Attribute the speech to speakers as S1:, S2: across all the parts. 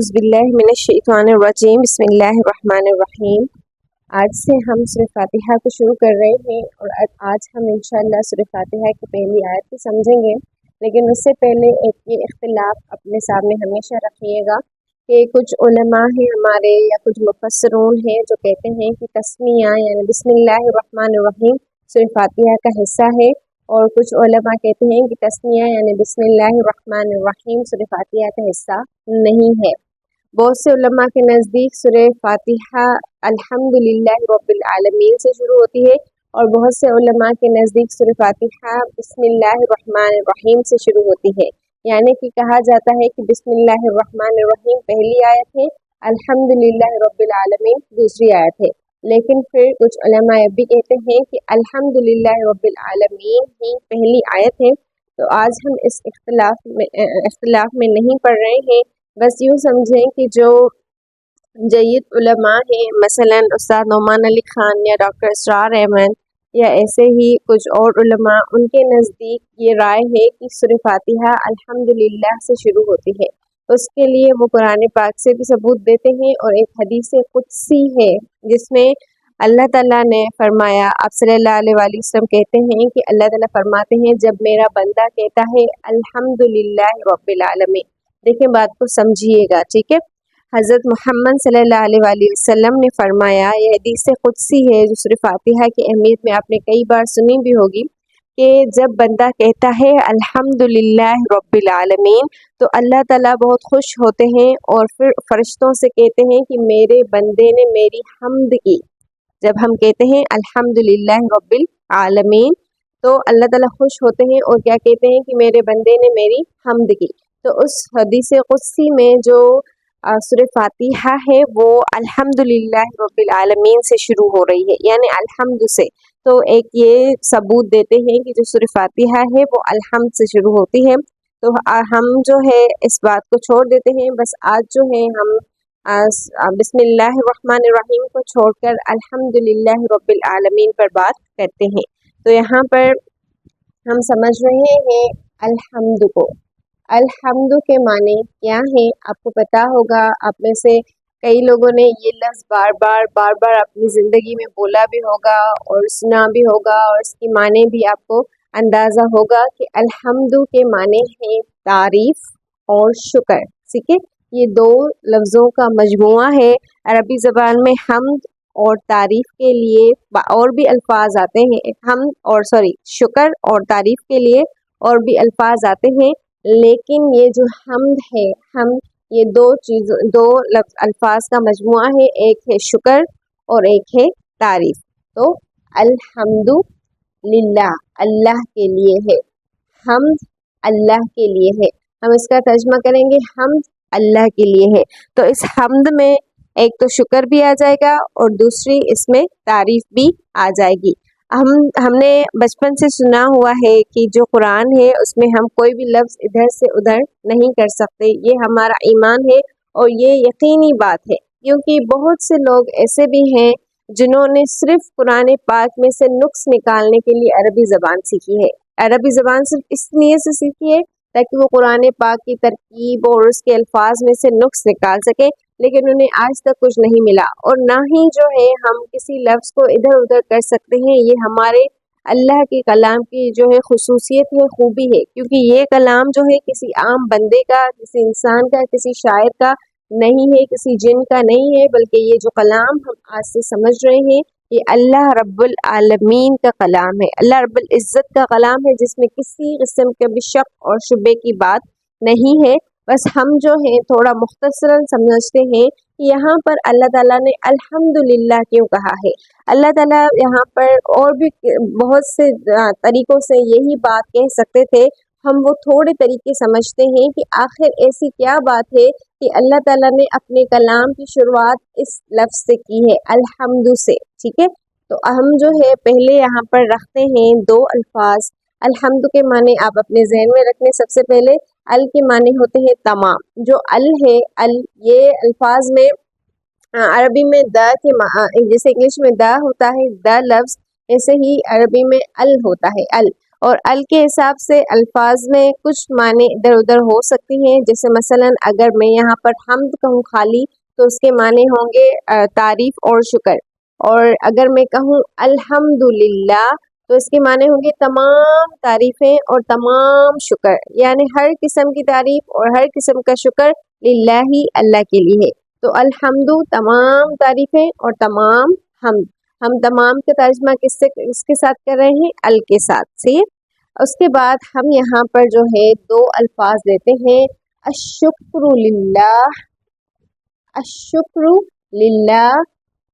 S1: اعوذ باللہ من الشیطان الرجیم بسم اللہ الرحمن الرحیم۔ آج سے ہم سورہ فاتحہ کو شروع کر رہے ہیں اور آج ہم انشاءاللہ سورہ فاتحہ کی پہلی آیت کو سمجھیں گے، لیکن اس سے پہلے ایک یہ اختلاف اپنے سامنے ہمیشہ رکھیے گا کہ کچھ علماء ہیں ہمارے یا کچھ مفسرون ہیں جو کہتے ہیں کہ تسمیہ یعنی بسم اللہ الرحمن الرحیم سورہ فاتحہ کا حصہ ہے، اور کچھ علماء کہتے ہیں کہ تسمیہ یعنی بسم اللہ الرحمن الرحیم سورہ فاتحہ کا حصہ نہیں ہے۔ بہت سے علماء کے نزدیک سورہ فاتحہ الحمدللہ رب العالمین سے شروع ہوتی ہے، اور بہت سے علماء کے نزدیک سورہ فاتحہ بسم اللہ الرحمن الرحیم سے شروع ہوتی ہے، یعنی کہ کہا جاتا ہے کہ بسم اللہ الرحمن الرحیم پہلی آیت ہے، الحمدللہ رب العالمین دوسری آیت ہے۔ لیکن پھر کچھ علماء یہ بھی کہتے ہیں کہ الحمدللہ رب العالمین ہی پہلی آیت ہے۔ تو آج ہم اس اختلاف میں نہیں پڑھ رہے ہیں، بس یوں سمجھیں کہ جو جید علماء ہیں، مثلا استاد نعمان علی خان یا ڈاکٹر اسرار احمد یا ایسے ہی کچھ اور علماء، ان کے نزدیک یہ رائے ہے کہ سورہ فاتحہ الحمدللہ سے شروع ہوتی ہے۔ اس کے لیے وہ قرآن پاک سے بھی ثبوت دیتے ہیں، اور ایک حدیث قدسی ہے جس میں اللہ تعالیٰ نے فرمایا، آپ صلی اللہ علیہ وآلہ وسلم کہتے ہیں کہ اللہ تعالیٰ فرماتے ہیں جب میرا بندہ کہتا ہے الحمدللہ رب العالمین، دیکھیں بات کو سمجھیے گا، ٹھیک ہے۔ حضرت محمد صلی اللہ علیہ وآلہ وسلم نے فرمایا، یہ حدیث قدسی ہے جو سورہ فاتحہ کی اہمیت میں آپ نے کئی بار سنی بھی ہوگی، کہ جب بندہ کہتا ہے الحمدللہ رب العالمین تو اللہ تعالیٰ بہت خوش ہوتے ہیں، اور پھر فرشتوں سے کہتے ہیں کہ میرے بندے نے میری حمد کی۔ جب ہم کہتے ہیں الحمدللہ رب العالمین تو اللہ تعالیٰ خوش ہوتے ہیں، اور کیا کہتے ہیں کہ میرے بندے نے میری حمد کی۔ تو اس حدیث قدسی میں جو سورہ فاتحہ ہے وہ الحمدللہ رب العالمین سے شروع ہو رہی ہے، یعنی الحمد سے۔ تو ایک یہ ثبوت دیتے ہیں کہ جو سورہ فاتحہ ہے وہ الحمد سے شروع ہوتی ہے۔ تو ہم جو ہے اس بات کو چھوڑ دیتے ہیں، بس آج جو ہے ہم بسم اللہ الرحمن الرحیم کو چھوڑ کر الحمدللہ رب العالمین پر بات کرتے ہیں۔ تو یہاں پر ہم سمجھ رہے ہیں الحمد کو۔ الحمد کے معنی کیا ہیں آپ کو پتا ہوگا، آپ میں سے کئی لوگوں نے یہ لفظ بار بار اپنی زندگی میں بولا بھی ہوگا اور سنا بھی ہوگا، اور اس کی معنی بھی آپ کو اندازہ ہوگا کہ الحمد کے معنی ہیں تعریف اور شکر، ٹھیک ہے۔ یہ دو لفظوں کا مجموعہ ہے۔ عربی زبان میں حمد اور تعریف کے لیے اور بھی الفاظ آتے ہیں، شکر اور تعریف کے لیے اور بھی الفاظ آتے ہیں، لیکن یہ جو حمد ہے، یہ دو الفاظ کا مجموعہ ہے، ایک ہے شکر اور ایک ہے تعریف۔ تو الحمد للہ اللہ کے لیے ہے، حمد اللہ کے لیے ہے۔ ہم اس کا ترجمہ کریں گے حمد اللہ کے لیے ہے۔ تو اس حمد میں ایک تو شکر بھی آ جائے گا اور دوسری اس میں تعریف بھی آ جائے گی۔ ہم نے بچپن سے سنا ہوا ہے کہ جو قرآن ہے اس میں ہم کوئی بھی لفظ ادھر سے ادھر نہیں کر سکتے، یہ ہمارا ایمان ہے اور یہ یقینی بات ہے، کیونکہ بہت سے لوگ ایسے بھی ہیں جنہوں نے صرف قرآن پاک میں سے نقص نکالنے کے لیے عربی زبان سیکھی ہے۔ عربی زبان صرف اس لیے سے سیکھی ہے تاکہ وہ قرآن پاک کی ترکیب اور اس کے الفاظ میں سے نقص نکال سکے، لیکن انہیں آج تک کچھ نہیں ملا، اور نہ ہی جو ہے ہم کسی لفظ کو ادھر ادھر کر سکتے ہیں۔ یہ ہمارے اللہ کے کلام کی جو ہے خصوصیت ہے، خوبی ہے، کیونکہ یہ کلام جو ہے کسی عام بندے کا، کسی انسان کا، کسی شاعر کا نہیں ہے، کسی جن کا نہیں ہے، بلکہ یہ جو کلام ہم آج سے سمجھ رہے ہیں یہ اللہ رب العالمین کا کلام ہے، اللہ رب العزت کا کلام ہے، جس میں کسی قسم کے بھی شک اور شبے کی بات نہیں ہے۔ بس ہم جو ہیں تھوڑا مختصراً سمجھتے ہیں کہ یہاں پر اللہ تعالیٰ نے الحمدللہ کیوں کہا ہے۔ اللہ تعالیٰ یہاں پر اور بھی بہت سے طریقوں سے یہی بات کہہ سکتے تھے، ہم وہ تھوڑے طریقے سمجھتے ہیں کہ آخر ایسی کیا بات ہے کہ اللہ تعالیٰ نے اپنے کلام کی شروعات اس لفظ سے کی ہے، الحمد سے، ٹھیک ہے۔ تو ہم جو ہے پہلے یہاں پر رکھتے ہیں دو الفاظ۔ الحمد کے معنی آپ اپنے ذہن میں رکھیں، سب سے پہلے ال کے معنی ہوتے ہیں تمام۔ جو ال ہے، یہ الفاظ میں عربی میں دا کے جیسے انگلش میں دا ہوتا ہے دا لفظ، ایسے ہی عربی میں ال ہوتا ہے ال، اور ال کے حساب سے الفاظ میں کچھ معنی ادھر ادھر ہو سکتی ہیں، جیسے مثلا اگر میں یہاں پر حمد کہوں خالی تو اس کے معنی ہوں گے تعریف اور شکر، اور اگر میں کہوں الحمدللہ تو اس کے معنی ہوں گے تمام تعریفیں اور تمام شکر، یعنی ہر قسم کی تعریف اور ہر قسم کا شکر للہ ہی اللہ کے لیے ہے۔ تو الحمد تمام تعریفیں اور تمام حمد، ہم تمام کا ترجمہ کس کے ساتھ کر رہے ہیں؟ ال کے ساتھ، صحیح۔ اس کے بعد ہم یہاں پر جو ہے دو الفاظ لیتے ہیں، الشکر للہ، الشکر للہ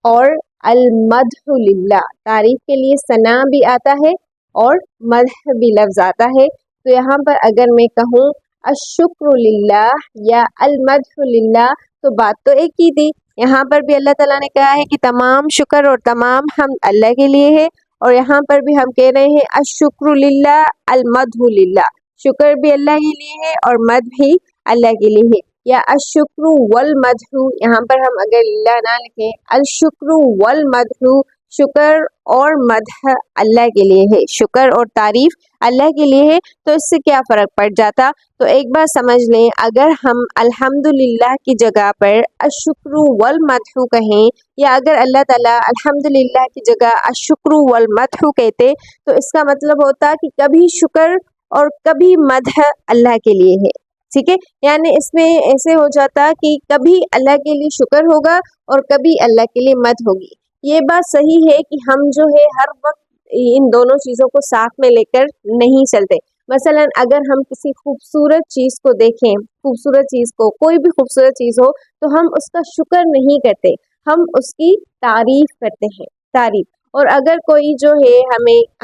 S1: اور المدح للہ، تعریف کے لیے ثنا بھی آتا ہے اور مدح بھی لفظ آتا ہے۔ تو یہاں پر اگر میں کہوں الشکر للہ یا المدح للہ تو بات تو ایک ہی تھی، یہاں پر بھی اللہ تعالیٰ نے کہا ہے کہ تمام شکر اور تمام حمد اللہ کے لیے ہے، اور یہاں پر بھی ہم کہہ رہے ہیں الشکر للہ المدح للہ، شکر بھی اللہ کے لیے ہے اور مدح بھی اللہ کے لیے ہے، یا الشکر والمدح، یہاں پر ہم اگر للہ نہ لکھیں، الشکر والمدح، شکر اور مدح اللہ کے لیے ہے، شکر اور تعریف اللہ کے لیے ہے۔ تو اس سے کیا فرق پڑ جاتا؟ تو ایک بار سمجھ لیں، اگر ہم الحمدللہ کی جگہ پر الشکر والمدح کہیں، یا اگر اللہ تعالیٰ الحمدللہ کی جگہ الشکر والمدح کہتے تو اس کا مطلب ہوتا کہ کبھی شکر اور کبھی مدح اللہ کے لیے ہے، ٹھیک ہے، یعنی اس میں ایسے ہو جاتا کہ کبھی اللہ کے لیے شکر ہوگا اور کبھی اللہ کے لیے مدح ہوگی۔ یہ بات صحیح ہے کہ ہم جو ہے ہر وقت ان دونوں چیزوں کو ساتھ میں لے کر نہیں چلتے۔ مثلا اگر ہم کسی خوبصورت چیز کو دیکھیں، خوبصورت چیز کو، کوئی بھی خوبصورت چیز ہو تو ہم اس کا شکر نہیں کرتے، ہم اس کی تعریف کرتے ہیں، تعریف۔ اور اگر کوئی جو ہے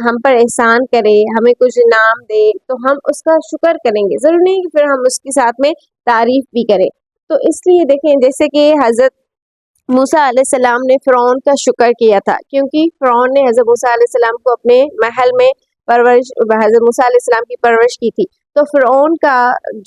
S1: ہم پر احسان کرے، ہمیں کچھ انعام دے تو ہم اس کا شکر کریں گے، ضرور نہیں کہ پھر ہم اس کے ساتھ میں تعریف بھی کریں۔ تو اس لیے دیکھیں، جیسے کہ حضرت موسیٰ علیہ السلام نے فرعون کا شکر کیا تھا، کیونکہ فرعون نے حضرت موسیٰ علیہ السلام کو اپنے محل میں حضرت موسیٰ علیہ السلام کی پرورش کی تھی، تو فرعون کا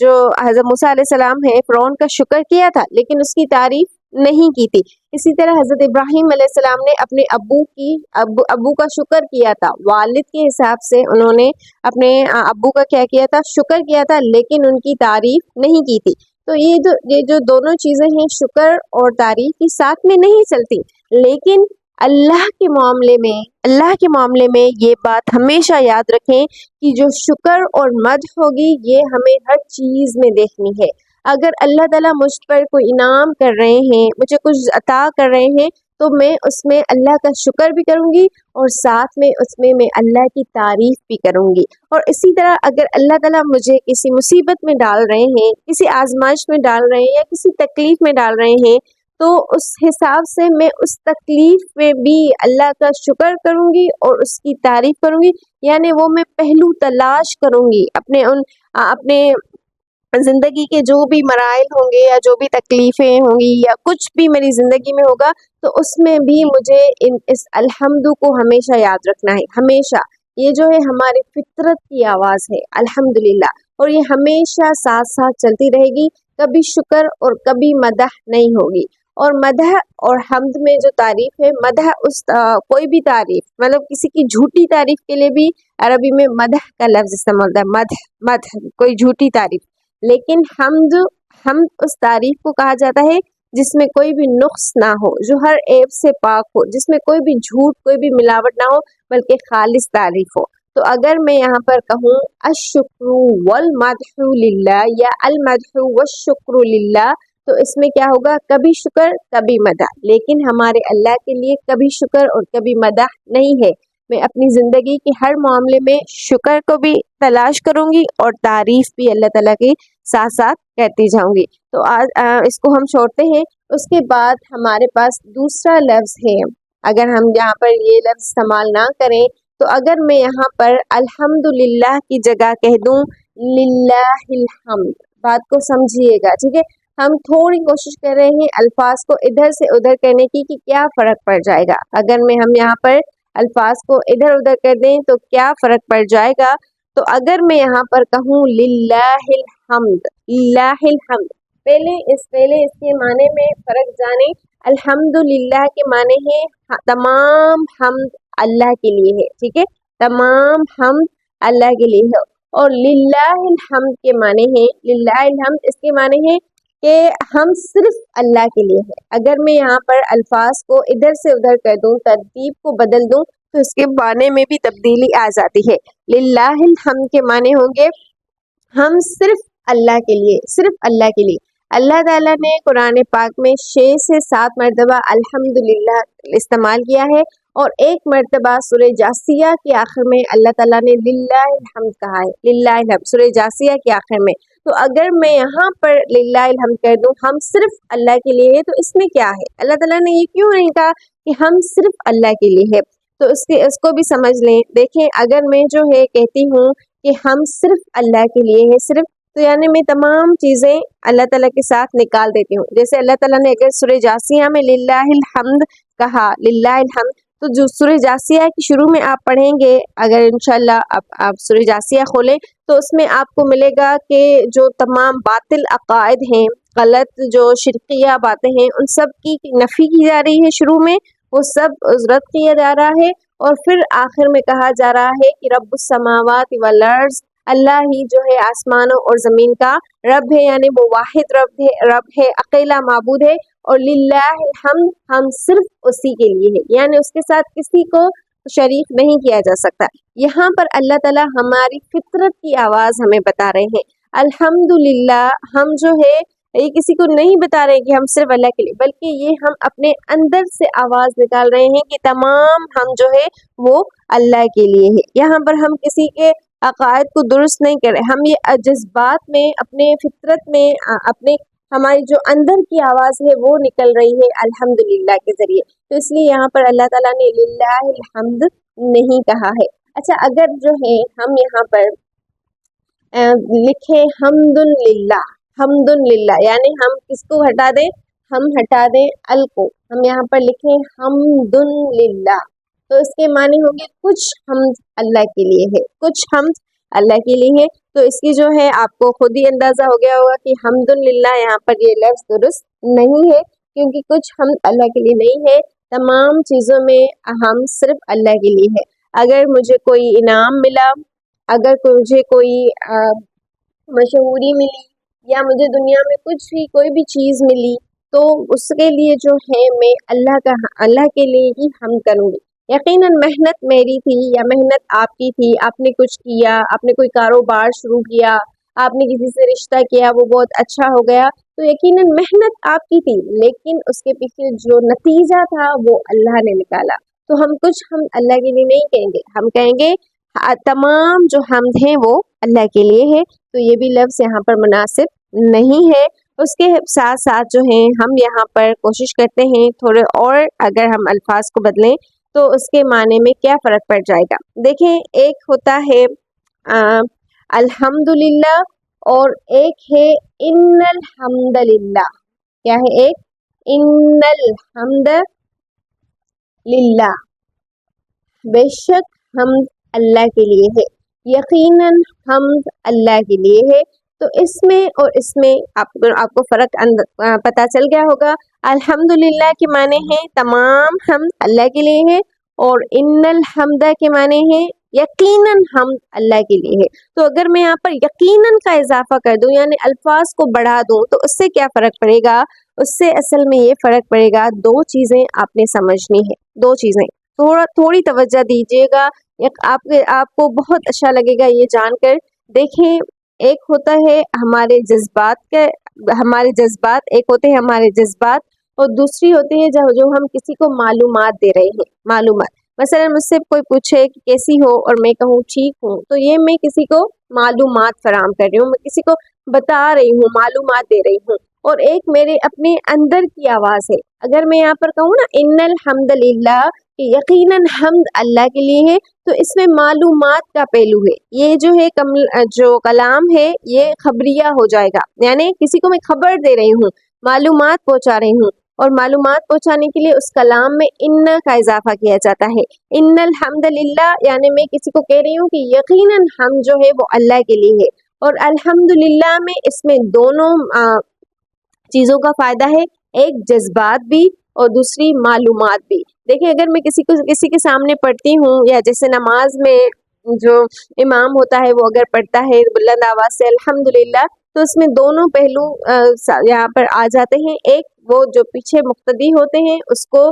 S1: جو حضرت موسیٰ علیہ السلام ہے فرعون کا شکر کیا تھا لیکن اس کی تعریف نہیں کی تھی۔ اسی طرح حضرت ابراہیم علیہ السلام نے اپنے ابو کا شکر کیا تھا، والد کے حساب سے انہوں نے اپنے ابو کا کیا کیا تھا؟ شکر کیا تھا، لیکن ان کی تعریف نہیں کی تھی۔ تو یہ جو دونوں چیزیں ہیں، شکر اور تعریف کی ساتھ میں نہیں چلتی، لیکن اللہ کے معاملے میں یہ بات ہمیشہ یاد رکھیں کہ جو شکر اور مدح ہوگی یہ ہمیں ہر چیز میں دیکھنی ہے۔ اگر اللہ تعالیٰ مجھ پر کوئی انعام کر رہے ہیں، مجھے کچھ عطا کر رہے ہیں، تو میں اس میں اللہ کا شکر بھی کروں گی اور ساتھ میں اس میں اللہ کی تعریف بھی کروں گی۔ اور اسی طرح اگر اللہ تعالیٰ مجھے کسی مصیبت میں ڈال رہے ہیں، کسی آزمائش میں ڈال رہے ہیں یا کسی تکلیف میں ڈال رہے ہیں، تو اس حساب سے میں اس تکلیف میں بھی اللہ کا شکر کروں گی اور اس کی تعریف کروں گی، یعنی وہ میں پہلو تلاش کروں گی اپنے زندگی کے جو بھی مراحل ہوں گے یا جو بھی تکلیفیں ہوں گی یا کچھ بھی میری زندگی میں ہوگا، تو اس میں بھی مجھے اس الحمد کو ہمیشہ یاد رکھنا ہے، ہمیشہ۔ یہ جو ہے ہماری فطرت کی آواز ہے الحمدللہ، اور یہ ہمیشہ ساتھ ساتھ چلتی رہے گی، کبھی شکر اور کبھی مدح نہیں ہوگی۔ اور مدح اور حمد میں جو تعریف ہے، مدح کوئی بھی تعریف، مطلب کسی کی جھوٹی تعریف کے لیے بھی عربی میں مدح کا لفظ استعمال ہوتا ہے، مدح کوئی جھوٹی تعریف، لیکن حمد اس تعریف کو کہا جاتا ہے جس میں کوئی بھی نقص نہ ہو، جو ہر عیب سے پاک ہو، جس میں کوئی بھی جھوٹ، کوئی بھی ملاوٹ نہ ہو، بلکہ خالص تعریف ہو۔ تو اگر میں یہاں پر کہوں الشکر والمدح للہ یا المدح والشکر للہ، تو اس میں کیا ہوگا؟ کبھی شکر کبھی مدح، لیکن ہمارے اللہ کے لیے کبھی شکر اور کبھی مدح نہیں ہے۔ میں اپنی زندگی کے ہر معاملے میں شکر کو بھی تلاش کروں گی اور تعریف بھی اللہ تعالیٰ کی ساتھ ساتھ کرتی جاؤں گی۔ تو آج اس کو ہم چھوڑتے ہیں۔ اس کے بعد ہمارے پاس دوسرا لفظ ہے، اگر ہم یہاں پر یہ لفظ استعمال نہ کریں تو اگر میں یہاں پر الحمدللہ کی جگہ کہہ دوں للہ الحمد، بات کو سمجھیے گا، ٹھیک ہے؟ ہم تھوڑی کوشش کر رہے ہیں الفاظ کو ادھر سے ادھر کرنے کی کہ کیا فرق پڑ جائے گا، اگر ہم یہاں پر الفاظ کو ادھر ادھر کر دیں تو کیا فرق پڑ جائے گا۔ تو اگر میں یہاں پر کہوں للہ الحمد، للہ الحمد، پہلے اس کے معنی میں فرق جانیں۔ الحمدللہ کے معنی ہے تمام حمد اللہ کے لیے ہے، ٹھیک ہے؟ تمام حمد अल्लाह के लिए है। और लिल्लाहिल हम्द के माने हैं, लिल्लाहिल हम्द इसके माने हैं कि हम सिर्फ अल्लाह के लिए है। अगर मैं यहाँ पर अल्फाज को इधर से उधर कर दूँ, तरतीब को बदल दूँ, तो इसके माने में भी तब्दीली आ जाती है। लिल्लाहिल हम्द के माने होंगे हम सिर्फ अल्लाह के लिए, सिर्फ अल्लाह के लिए। अल्लाह ताला ने कुरान पाक में 6 से 7 मरतबा अल्हम्दुलिल्लाह इस्तेमाल किया है, और एक मरतबा सूरह जासिया के आखिर में अल्लाह ताला ने लिल्लाहिल हम्द कहा है, लिल्लाहिल हम्द सूरह जासिया के आखिर में। तो अगर मैं यहाँ पर लिल्लाहिल हम्द कर दूँ, हम सिर्फ अल्लाह के लिए है, तो इसमें क्या है? अल्लाह ताला ने ये क्यों नहीं कहा कि हम सिर्फ अल्लाह के लिए है? तो इसको भी समझ लें। देखें, अगर मैं जो है कहती हूँ कि हम सिर्फ अल्लाह के लिए है, सिर्फ, तो यानी मैं तमाम चीज़ें अल्लाह ताला के साथ निकाल देती हूँ। जैसे अल्लाह ताला ने अगर सूरह जासिया में लिल्लाहिल हम्द कहा, लिल्लाहिल हम्द, तो जो सूरह जासिया के शुरू में आप पढ़ेंगे, अगर इंशाल्लाह आप सूरह जासिया खोलें, तो उसमें आपको मिलेगा कि जो तमाम बातिल अकायद हैं, गलत जो शिरकिया बातें हैं, उन सब की नफ़ी की जा रही है। शुरू में वो सब रद्द किया जा रहा है, और फिर आखिर में कहा जा रहा है कि रब्बुस समावाति वल अर्ज़, अल्लाह ही जो है आसमानों और ज़मीन का रब है, यानी वो वाहिद रब है, अकेला माबूद है। और लिल्लाहिल हम्द, हम सिर्फ उसी के लिए है, यानी उसके साथ किसी को शरीक नहीं किया जा सकता। यहाँ पर अल्लाह ताला हमारी फितरत की आवाज़ हमें बता रहे हैं। अल्हम्दुलिल्लाह, हम जो है ये किसी को नहीं बता रहे कि हम सिर्फ अल्लाह के लिए, बल्कि ये हम अपने अंदर से आवाज़ निकाल रहे हैं कि तमाम हम जो है वो अल्लाह के लिए है। यहाँ पर हम किसी के अकायद को दुरुस्त नहीं कर रहे, हम ये जज्बात में, अपने फितरत में, अपने हमारी जो अंदर की आवाज़ है वो निकल रही है अल्हम्दुलिल्लाह के ज़रिए। तो इसलिए यहाँ पर अल्लाह ताला ने लिल्लाहिल हम्द नहीं कहा है। अच्छा, अगर जो है हम यहाँ पर लिखे हम्दुलिल्लाह, हम्दुलिल्लाह, यानी हम किसको हटा दें? हम हटा दें अल को, हम यहाँ पर लिखें हम्दुलिल्लाह, तो इसके माने होंगे कुछ हम्द अल्लाह के लिए है, कुछ हम्द अल्लाह के लिए है। तो इसकी जो है आपको खुद ही अंदाज़ा हो गया होगा कि हम्दुलिल्लाह यहाँ पर ये लफ्ज़ दुरुस्त नहीं है, क्योंकि कुछ हम्द अल्लाह के लिए नहीं है। तमाम चीज़ों में हम सिर्फ अल्लाह के लिए है। अगर मुझे कोई इनाम मिला, अगर मुझे कोई मशहूरी मिली, या मुझे दुनिया में कुछ भी कोई भी चीज़ मिली, तो उसके लिए जो है मैं अल्लाह के लिए ही हम करूँगी। यकीनन मेहनत मेरी थी या मेहनत आपकी थी, आपने कुछ किया, आपने कोई कारोबार शुरू किया, आपने किसी से रिश्ता किया, वो बहुत अच्छा हो गया, तो यकीनन मेहनत आपकी थी, लेकिन उसके पीछे जो नतीजा था वो अल्लाह ने निकाला। तो हम अल्लाह के लिए नहीं कहेंगे, हम कहेंगे तमाम जो हम्द हैं वो अल्लाह के लिए है। तो ये भी लफ्ज़ यहाँ पर मुनासिब नहीं है। उसके साथ साथ जो है हम यहाँ पर कोशिश करते हैं थोड़े और अगर हम अल्फाज को बदलें तो उसके माने में क्या फ़र्क पड़ जाएगा। देखें, एक होता है अल्हम्दुलिल्लाह, और एक है इन्नल हम्दलिल्लाह। क्या है? एक इन्नल हम्द लिल्लाह, बेशक हम्द अल्लाह के लिए है, यकीनन हम्द अल्लाह के लिए है। तो इसमें और इसमें आपको फ़र्क पता चल गया होगा। अल्हम्दुलिल्लाह के माने हैं तमाम हम्द अल्लाह के लिए है, और इन्नल हम्दा के माने हैं यकीनन हम्द अल्लाह के लिए है। तो अगर मैं यहाँ पर यकीनन का इजाफा कर दूँ, यानी अल्फाज को बढ़ा दूँ, तो उससे क्या फ़र्क पड़ेगा? उससे असल में ये फ़र्क पड़ेगा, दो चीज़ें आपने समझनी है, दो चीज़ें थोड़ी तवज्जो दीजिएगा। आपको बहुत अच्छा लगेगा ये जानकर। देखें, एक होता है हमारे जज्बात, एक होते हैं हमारे जज्बात, और दूसरी होती है जो हम किसी को मालूमात दे रहे हैं। मालूमात, मसलन मुझसे कोई पूछे कि कैसी हो, और मैं कहूँ ठीक हूँ, तो ये मैं किसी को मालूमात फराम कर रही हूँ, मैं किसी को बता रही हूँ, मालूमात दे रही हूँ। और एक मेरे अपने अंदर की आवाज़ है। अगर मैं यहाँ पर कहूँ ना इन्नल हम्दलिल्लाह, यकीनन हम्द अल्लाह के लिए है, तो इसमें मालूमात का पहलू है। ये जो है जो कलाम है ये खबरिया हो जाएगा, यानी किसी को मैं खबर दे रही हूँ, मालूमात पहुँचा रही हूँ, और मालूमात पहुँचाने के लिए उस कलाम में इन्ना का इजाफा किया जाता है। इन्नल हम्दलिल्लाह, यानी मैं किसी को कह रही हूँ कि यकीनन हम जो है वो अल्लाह के लिए है, और अल्हम्दुलिल्लाह में इसमें दोनों चीज़ों का फ़ायदा है, एक जज्बात भी और दूसरी मालूमात भी। देखिए, अगर मैं किसी के सामने पढ़ती हूँ, या जैसे नमाज में जो इमाम होता है वो अगर पढ़ता है बुलंद आवाज से अल्हम्दुलिल्लाह, तो इसमें दोनों पहलू यहाँ पर आ जाते हैं। एक वो जो पीछे मुक्तदी होते हैं उसको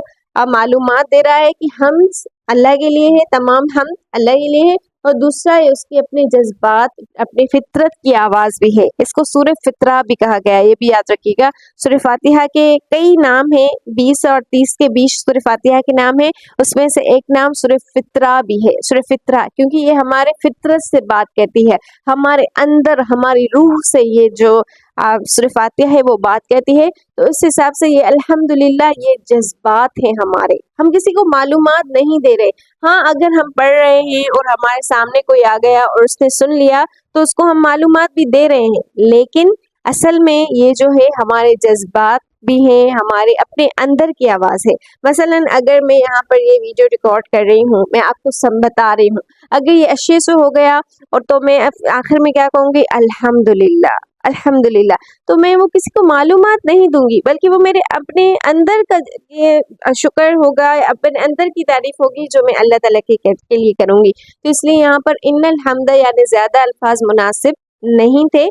S1: मालूमात दे रहा है कि हम अल्लाह के लिए है, तमाम हम अल्लाह के लिए है, और दूसरा है उसकी अपने जज्बात, अपनी फितरत की आवाज़ भी है। इसको सूरह फितरा भी कहा गया है, ये भी याद रखिएगा। सूरह फातिहा के कई नाम हैं, 20 और 30 के बीच सूरह फातिहा के नाम है, उसमें से एक नाम सूरह फितरा भी है। सूरह फितरा क्योंकि ये हमारे फितरत से बात करती है, हमारे अंदर हमारी रूह से ये जो सूरह फातिहा है वो बात कहती है। तो इस हिसाब से ये अल्हम्दुलिल्लाह ये जज्बात हैं हमारे, हम किसी को मालूमात नहीं दे रहे। हाँ, अगर हम पढ़ रहे हैं और हमारे सामने कोई आ गया और उसने सुन लिया तो उसको हम मालूमात भी दे रहे हैं, लेकिन असल में ये जो है हमारे जज्बात भी हैं, हमारे अपने अंदर की आवाज़ है। मसलन अगर मैं यहाँ पर ये वीडियो रिकॉर्ड कर रही हूँ, मैं आपको सब बता रही हूँ, अगर ये अच्छे से हो गया और तो मैं आखिर में क्या कहूँगी, अल्हम्दुलिल्लाह अल्हम्दुलिल्लाह, तो मैं वो किसी को मालूमात नहीं दूंगी, बल्कि वो मेरे अपने अंदर का ये शुक्र होगा, अपने अंदर की तारीफ होगी जो मैं अल्लाह ताला के लिए करूँगी। तो इसलिए यहाँ पर इन्नल हम्द यानी ज़्यादा अल्फाज मुनासिब नहीं थे,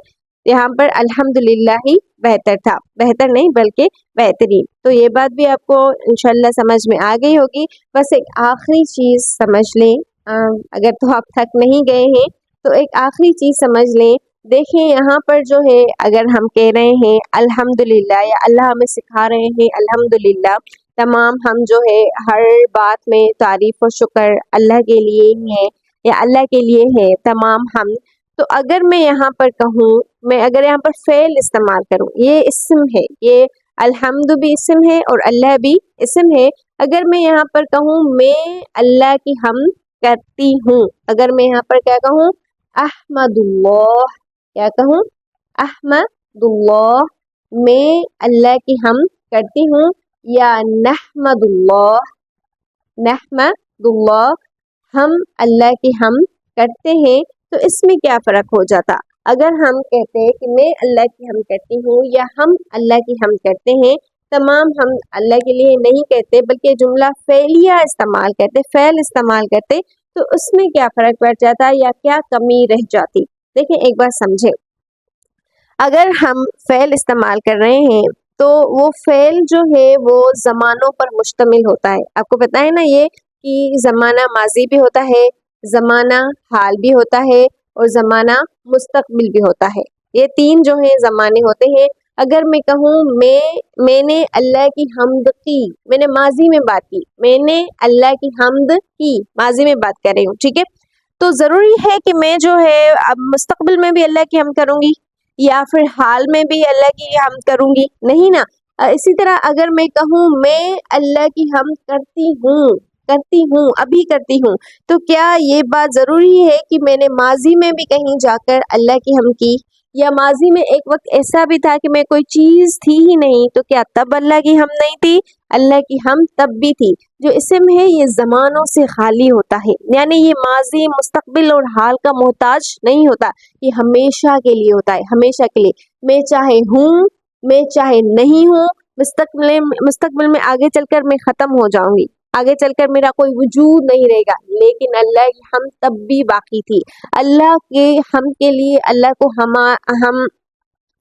S1: यहाँ पर अल्हम्दुलिल्लाह ही बेहतर था, बेहतर नहीं बल्कि बेहतरीन। तो ये बात भी आपको इंशाल्लाह समझ में आ गई होगी। बस एक आखिरी चीज़ समझ लें, अगर तो आप थक नहीं गए हैं तो एक आखिरी चीज़ समझ लें। देखिए यहाँ पर जो है अगर हम कह रहे हैं अल्हम्दुलिल्लाह या अल्लाह हमें सिखा रहे हैं अल्हम्दुलिल्लाह, तमाम हम जो है हर बात में तारीफ़ और शुक्र अल्लाह के लिए ही है या अल्लाह के लिए है तमाम हम। तो अगर मैं यहाँ पर कहूँ, मैं अगर यहाँ पर फ़ेल इस्तेमाल करूँ, ये इस्म है, ये अल्हम्दु भी इस्म है और अल्लाह भी इस्म है। अगर मैं यहाँ पर कहूँ मैं अल्लाह की हम करती हूँ, अगर मैं यहाँ पर क्या कहूँ, अहमदुल्लाह, क्या कहूँ, अहमदुल्लाह, मैं अल्लाह की हम करती हूँ, या नहमदुल्लाह, नहमदुल्लाह, हम अल्लाह की हम करते हैं। तो इसमें क्या फ़र्क हो जाता, अगर हम कहते हैं कि मैं अल्लाह की हम करती हूँ या हम अल्लाह की हम करते हैं, तमाम हम अल्लाह के लिए नहीं कहते बल्कि जुमला फ़ेलिया इस्तेमाल करते, फ़ेल इस्तेमाल करते, तो उसमें क्या फ़र्क पड़ जाता या क्या कमी रह जाती। देखिए एक बात समझें, अगर हम फ़ेल इस्तेमाल कर रहे हैं तो वो फ़ेल जो है वो ज़मानों पर मुश्तमिल होता है। आपको पता है ना ये कि ज़माना माजी भी होता है, ज़माना हाल भी होता है और ज़माना मुस्तक़बिल भी होता है। ये तीन जो है ज़माने होते हैं। अगर मैं कहूँ मैंने अल्लाह की हम्द की, मैंने माजी में बात की, मैंने अल्लाह की हम्द की, माजी में बात कर रही हूँ, ठीक है। तो ज़रूरी है कि मैं जो है अब मुस्तक़बिल में भी अल्लाह की हम करूँगी या फिर हाल में भी अल्लाह की हम करूँगी, नहीं ना। इसी तरह अगर मैं कहूँ मैं अल्लाह की हम करती हूँ, अभी करती हूँ, तो क्या ये बात ज़रूरी है कि मैंने माजी में भी कहीं जाकर अल्लाह की हम की, या माजी में एक वक्त ऐसा भी था कि मैं कोई चीज़ थी ही नहीं, तो क्या तब अल्लाह की हम नहीं थी, अल्लाह की हम तब भी थी। जो इसम है ये ज़मानों से खाली होता है, यानी ये माजी मुस्तक़बिल और हाल का मोहताज नहीं होता, ये हमेशा के लिए होता है, हमेशा के लिए। मैं चाहे हूँ, मैं चाहे नहीं हूँ, मुस्तक़बिल में आगे चलकर मैं ख़त्म हो जाऊंगी, आगे चलकर मेरा कोई वजूद नहीं रहेगा, लेकिन अल्लाह की हम तब भी बाकी थी। अल्लाह के हम के लिए अल्लाह को हम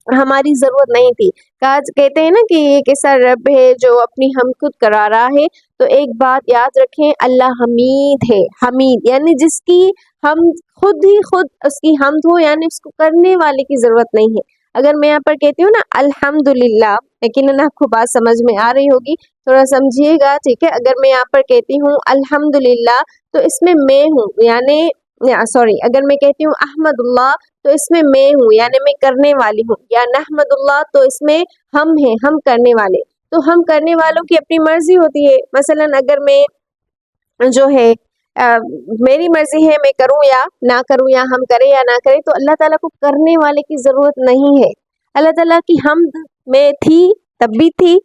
S1: हमारी ज़रूरत नहीं थी। कहते हैं ना कि एक ऐसा रब है जो अपनी हम खुद करा रहा है। तो एक बात याद रखें, अल्लाह हमीद है, हमीद यानी जिसकी हम खुद ही खुद उसकी हमद हो, यानी उसको करने वाले की ज़रूरत नहीं है। अगर मैं यहाँ पर कहती हूँ ना अल्हम्दुलिल्लाह, यकीनन आपको बात समझ में आ रही होगी, थोड़ा समझिएगा, ठीक है। अगर मैं यहाँ पर कहती हूँ अल्हम्दुलिल्लाह, तो इसमें मैं हूँ, यानी सॉरी, अगर मैं कहती हूँ अहमदुल्लाह, तो इसमें मैं हूँ यानी मैं करने वाली हूँ, या नहमदुल्लाह, तो इसमें हम हैं, हम करने वाले। तो हम करने वालों की अपनी मर्जी होती है। मसलन अगर मैं जो है मेरी मर्जी है मैं करूँ या ना करूँ, या हम करें या ना करें, तो अल्लाह ताला को करने वाले की ज़रूरत नहीं है। अल्लाह ताला की हमद मैं थी तब भी थी,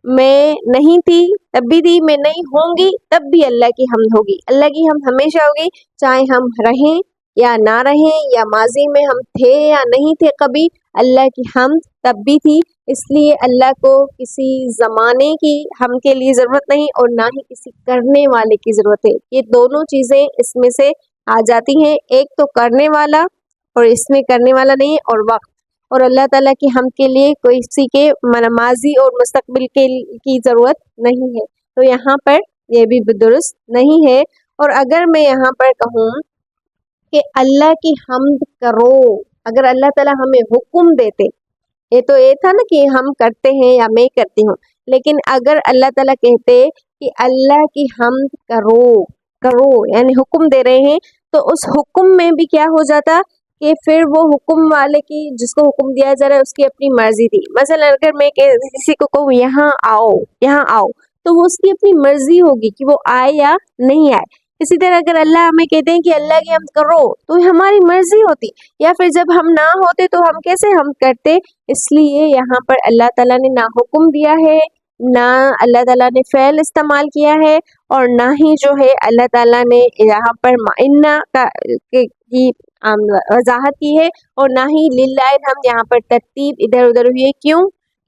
S1: मैं नहीं थी तब भी थी, मैं नहीं होंगी तब भी अल्लाह की हमद होगी। अल्लाह की हम हमेशा होगी, चाहे हम रहें या ना रहें, या माजी में हम थे या नहीं थे, कभी अल्लाह की हमद तब भी थी। इसलिए अल्लाह को किसी ज़माने की हम के लिए ज़रूरत नहीं और ना ही किसी करने वाले की ज़रूरत है। ये दोनों चीज़ें इसमें से आ जाती हैं। एक तो करने वाला और इसमें करने वाला नहीं है, और वक्त, और अल्लाह ताला की हम के लिए कोई किसी के माजी और मुस्तकबिल की ज़रूरत नहीं है। तो यहाँ पर ये भी दुरुस्त नहीं है। और अगर मैं यहाँ पर कहूँ कि अल्लाह की हम्द करो, अगर अल्लाह ताला हमें हुक्म देते, ये था ना कि हम करते हैं या मैं करती हूँ, लेकिन अगर अल्लाह ताला कहते कि अल्लाह की हम्द करो, करो यानी हुक्म दे रहे हैं, तो उस हुक्म में भी क्या हो जाता कि फिर वो हुक्म वाले की, जिसको हुक्म दिया जा रहा है उसकी अपनी मर्जी थी। मसलन अगर मैं किसी को कहूँ यहाँ आओ, यहाँ आओ, तो वो उसकी अपनी मर्जी होगी कि वो आए या नहीं आए। इसी तरह अगर अल्लाह हमें कहते हैं कि अल्लाह की हम करो, तो हमारी मर्जी होती, या फिर जब हम ना होते तो हम कैसे हम करते। इसलिए यहाँ पर अल्लाह ताला ने ना हुक्म दिया है, ना अल्लाह ताला ने फ़ैल इस्तेमाल किया है, और ना ही जो है अल्लाह ताला ने यहाँ पर इन्ना की वजाहत की है, और ना ही लिल्लाहिल हम्द यहाँ पर तरतीब इधर उधर हुई है। क्यों?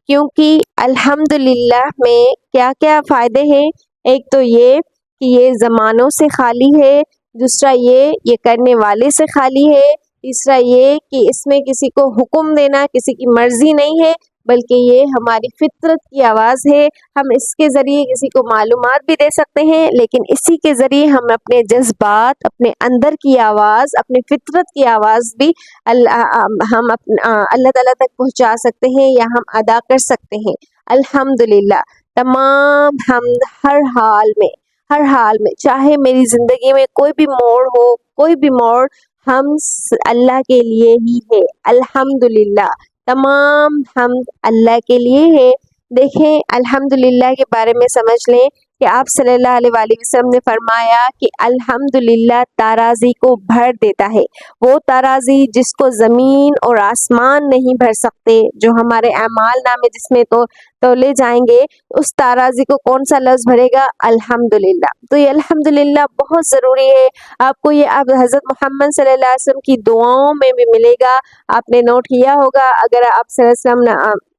S1: क्योंकि अल्हम्दुलिल्लाह में क्या क्या फ़ायदे हैं। एक तो ये कि ये ज़मानों से खाली है, दूसरा ये करने वाले से खाली है, तीसरा ये कि इसमें किसी को हुक्म देना किसी की मर्जी नहीं है, बल्कि ये हमारी फितरत की आवाज़ है। हम इसके ज़रिए किसी को मालूमात भी दे सकते हैं, लेकिन इसी के ज़रिए हम अपने जज्बात, अपने अंदर की आवाज़, अपने फितरत की आवाज़ भी अल्लाह ताला तक पहुँचा सकते हैं, या हम अदा कर सकते हैं। अल्हम्दुलिल्लाह, तमाम हमद हर हाल में, चाहे मेरी ज़िंदगी में कोई भी मोड़ हो, कोई भी मोड़, हम अल्लाह के लिए ही है। अल्हम्दुलिल्लाह, तमाम हमद अल्लाह के लिए है। देखें, अल्हम्दुलिल्लाह के बारे में समझ लें कि आप सल्लल्लाहु अलैहि वसल्लम ने फरमाया कि अल्हम्दुलिल्लाह ताराज़ी को भर देता है। वो ताराज़ी जिसको ज़मीन और आसमान नहीं भर सकते, जो हमारे अमाल नामे जिसमें तो ले जाएंगे, उस ताराज़ी को कौन सा लफ्ज़ भरेगा? अल्हम्दुलिल्लाह। तो ये अल्हम्दुलिल्लाह बहुत ज़रूरी है। आपको ये आप हज़रत मोहम्मद सल्लल्लाहु अलैहि वसल्लम की दुआओं में भी मिलेगा। आपने नोट किया होगा, अगर आप सल्लल्लाहु अलैहि वसल्लम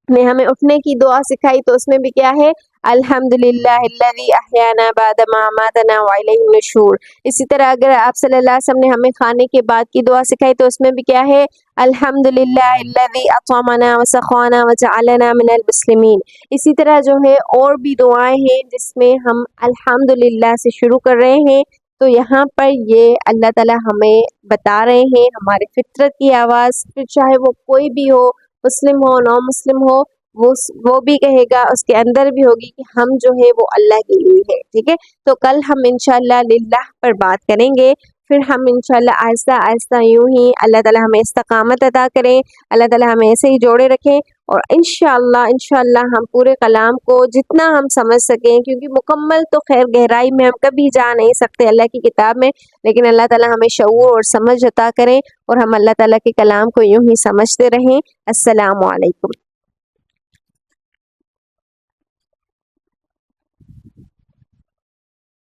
S1: ने हमें उठने की दुआ सिखाई तो उसमें भी क्या है? अल्हम्दुलिल्लाहिल्लज़ी अहयाना बअद मा अमातना व इलैहि नुशूर। इसी तरह अगर आप सल्लल्लाहु अलैहि वसल्लम ने हमें खाने के बाद की दुआ सिखाई तो उसमें भी क्या है? अल्हम्दुलिल्लाहिल्लज़ी अतअमना व सक़ाना व जअलना मिनल मुस्लिमीन। इसी तरह जो है और भी दुआएं हैं जिसमें हम अल्हम्दुलिल्लाह से शुरू कर रहे हैं। तो यहाँ पर ये अल्लाह ताला हमें बता रहे हैं, हमारे फितरत की आवाज़, फिर चाहे वो कोई भी हो, मुस्लिम हो नॉन मुस्लिम हो, वो भी कहेगा, उसके अंदर भी होगी कि हम जो है वो अल्लाह के लिए है। ठीक है, तो कल हम इंशाल्लाह लिल्लाह पर बात करेंगे। फिर हम इंशाल्लाह आहिस्ता आहिस्ता यूं ही अल्लाह ताला हमें इस्तकामत अता करें, अल्लाह ताला हमें ऐसे ही जोड़े रखें, और इंशाल्लाह हम पूरे कलाम को जितना हम समझ सकें, क्योंकि मुकम्मल तो खैर गहराई में हम कभी जा नहीं सकते अल्लाह की किताब में, लेकिन अल्लाह ताला हमें शऊर और समझ अता करें, और हम अल्लाह ताला के कलाम को यूं ही समझते रहें। अस्सलामु अलैकुम।